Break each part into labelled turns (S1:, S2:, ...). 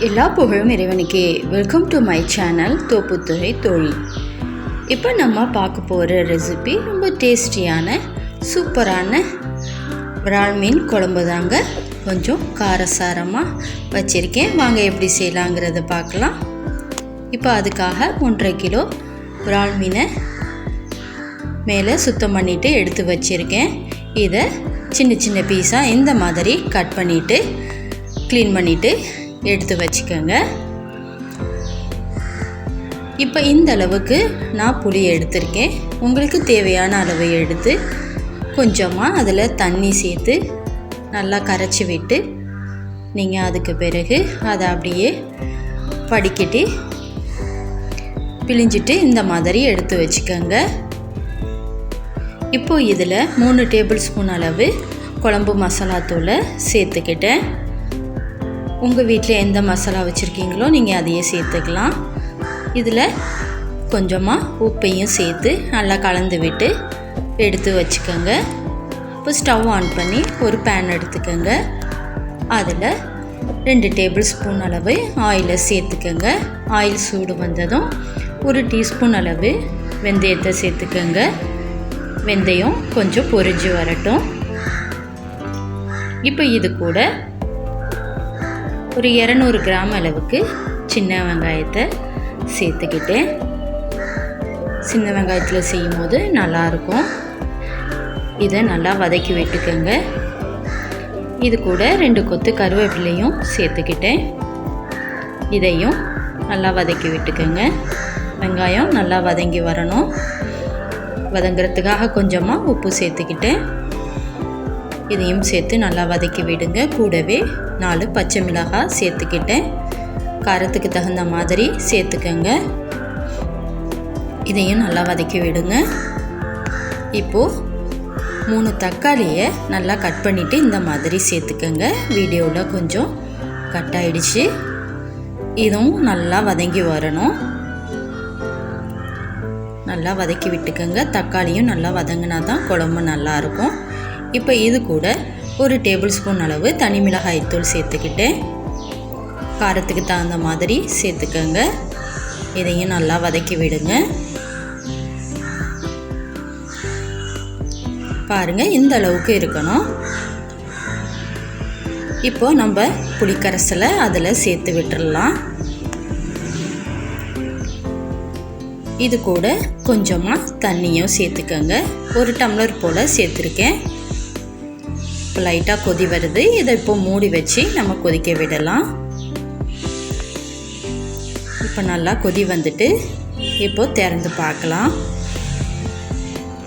S1: எல்லா புகழும் இறைவனுக்கே. Welcome to my channel Thopputhurai தொழில். இப்போ நம்ம பார்க்க போகிற ரெசிபி ரொம்ப டேஸ்டியான சூப்பரான விரால் மீன் குழம்பு தாங்க. கொஞ்சம் காரசாரமாக வச்சுருக்கேன். வாங்க எப்படி செய்யலாங்கிறத பார்க்கலாம். இப்போ அதுக்காக 1.5 கிலோ விரால் மீனை மேலே சுத்தம் பண்ணிவிட்டு எடுத்து வச்சுருக்கேன். இதை சின்ன சின்ன பீஸாக இந்த மாதிரி கட் பண்ணிவிட்டு க்ளீன் பண்ணிவிட்டு எடுத்து வச்சுக்கோங்க. இப்போ இந்த அளவுக்கு நான் புளி எடுத்திருக்கேன். உங்களுக்கு தேவையான அளவை எடுத்து கொஞ்சமாக அதில் தண்ணி சேர்த்து நல்லா கரைச்சி விட்டு நீங்கள் அதுக்கு பிறகு அதை அப்படியே வடிகட்டி பிழிஞ்சிட்டு இந்த மாதிரி எடுத்து வச்சுக்கோங்க. இப்போது இதில் 3 டேபிள் ஸ்பூன் அளவு குழம்பு மசாலா தூளை சேர்த்துக்கிட்டேன். உங்கள் வீட்டில் எந்த மசாலா வச்சுருக்கீங்களோ நீங்கள் அதையே சேர்த்துக்கலாம். இதில் கொஞ்சமாக உப்பையும் சேர்த்து நல்லா கலந்து விட்டு எடுத்து வச்சுக்கோங்க. இப்போ ஸ்டவ் ஆன் பண்ணி ஒரு பேன் எடுத்துக்கோங்க. அதில் 2 டேபிள் ஸ்பூன் அளவு ஆயிலை சேர்த்துக்கோங்க. ஆயில் சூடு வந்ததும் 1 டீஸ்பூன் அளவு வெந்தயத்தை சேர்த்துக்கோங்க. வெந்தயம் கொஞ்சம் பொரிஞ்சு வரட்டும். இப்போ இது கூட ஒரு 200 கிராம் அளவுக்கு சின்ன வெங்காயத்தை சேர்த்துக்கிட்டேன். சின்ன வெங்காயத்தில் செய்யும் போது நல்லாயிருக்கும். இதை நல்லா வதக்கி விட்டுக்கோங்க. இது கூட 2 கொத்து கருவேப்பிலையும் சேர்த்துக்கிட்டேன். இதையும் நல்லா வதக்கி விட்டுக்கோங்க. வெங்காயம் நல்லா வதங்கி வரணும். வதங்கிறதுக்காக கொஞ்சமாக உப்பு சேர்த்துக்கிட்டேன். இதையும் சேர்த்து நல்லா வதக்கி விடுங்க. கூடவே 4 பச்சை மிளகாய் சேர்த்துக்கிட்டேன். காரத்துக்கு தகுந்த மாதிரி சேர்த்துக்கோங்க. இதையும் நல்லா வதக்கி விடுங்க. இப்போது 3 தக்காளியை நல்லா கட் பண்ணிவிட்டு இந்த மாதிரி சேர்த்துக்கோங்க. வீடியோவில் கொஞ்சம் கட் ஆகிடுச்சு. இதுவும் நல்லா வதங்கி வரணும். நல்லா வதக்கி விட்டுக்கோங்க. தக்காளியும் நல்லா வதங்கினா தான் குழம்பு நல்லாயிருக்கும். இப்போ இது கூட 1 டேபிள் ஸ்பூன் அளவு தனி மிளகாய் தூள் சேர்த்துக்கிட்டேன். காரத்துக்கு தகுந்த மாதிரி சேர்த்துக்கோங்க. இதையும் நல்லா வதக்கி விடுங்க. பாருங்கள், இந்த அளவுக்கு இருக்கணும். இப்போ நம்ம புளிக்கரைசலை அதில் சேர்த்து விட்டுடலாம். இது கூட கொஞ்சமாக தண்ணியும் சேர்த்துக்கோங்க. 1 டம்ளர் போல் சேர்த்துருக்கேன். இப்போ லைட்டாக கொதி வருது. இதை இப்போ மூடி வச்சு நம்ம கொதிக்க விடலாம். இப்போ நல்லா கொதி வந்துட்டு இப்போது திறந்து பார்க்கலாம்.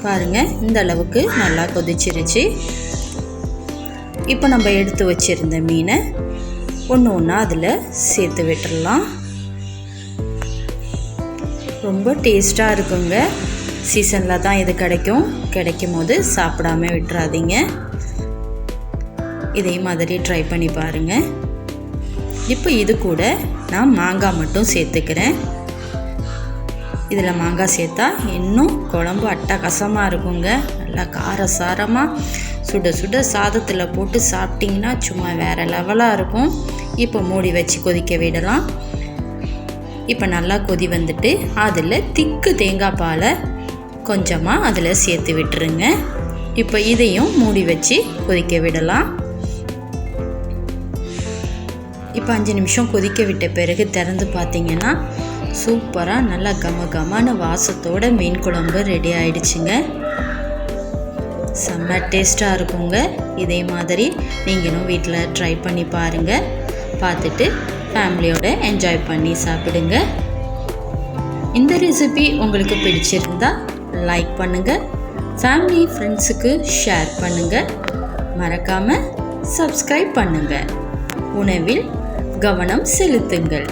S1: பாருங்கள், இந்த அளவுக்கு நல்லா கொதிச்சிருச்சு. இப்போ நம்ம எடுத்து வச்சுருந்த மீனை ஒன்று ஒன்றா அதில் சேர்த்து விட்டுடலாம். ரொம்ப டேஸ்ட்டாக இருக்குங்க. சீசனில் தான் இது கிடைக்கும் போது சாப்பிடாம விட்டுறாதீங்க. இதே மாதிரி ட்ரை பண்ணி பாருங்கள். இப்போ இது கூட நான் மாங்காய் மட்டும் சேர்த்துக்கிறேன். இதில் மாங்காய் சேர்த்தா இன்னும் குழம்பு அட்டகாசமாக இருக்குங்க. நல்லா காரசாரமாக சுட சுட சாதத்தில் போட்டு சாப்பிட்டிங்கன்னா சும்மா வேறு லெவலாக இருக்கும். இப்போ மூடி வச்சு கொதிக்க விடலாம். இப்போ நல்லா கொதி வந்துட்டு அதில் திக்கு தேங்காய் பாலை கொஞ்சமாக அதில் சேர்த்து விட்டுருங்க. இப்போ இதையும் மூடி வச்சு கொதிக்க விடலாம். இப்போ 5 நிமிஷம் கொதிக்க விட்ட பிறகு திறந்து பார்த்தீங்கன்னா சூப்பராக நல்லா கமகமான வாசத்தோட மீன் குழம்பு ரெடி ஆகிடுச்சுங்க. செம்ம டேஸ்ட்டாக இருக்குங்க. இதே மாதிரி நீங்களும் வீட்டில் ட்ரை பண்ணி பாருங்கள். பார்த்துட்டு ஃபேமிலியோட என்ஜாய் பண்ணி சாப்பிடுங்க. இந்த ரெசிபி உங்களுக்கு பிடிச்சிருந்தா லைக் பண்ணுங்கள். ஃபேமிலி ஃப்ரெண்ட்ஸுக்கு ஷேர் பண்ணுங்கள். மறக்காமல் சப்ஸ்கிரைப் பண்ணுங்கள். உணவில் கவனம் செலுத்துங்கள்.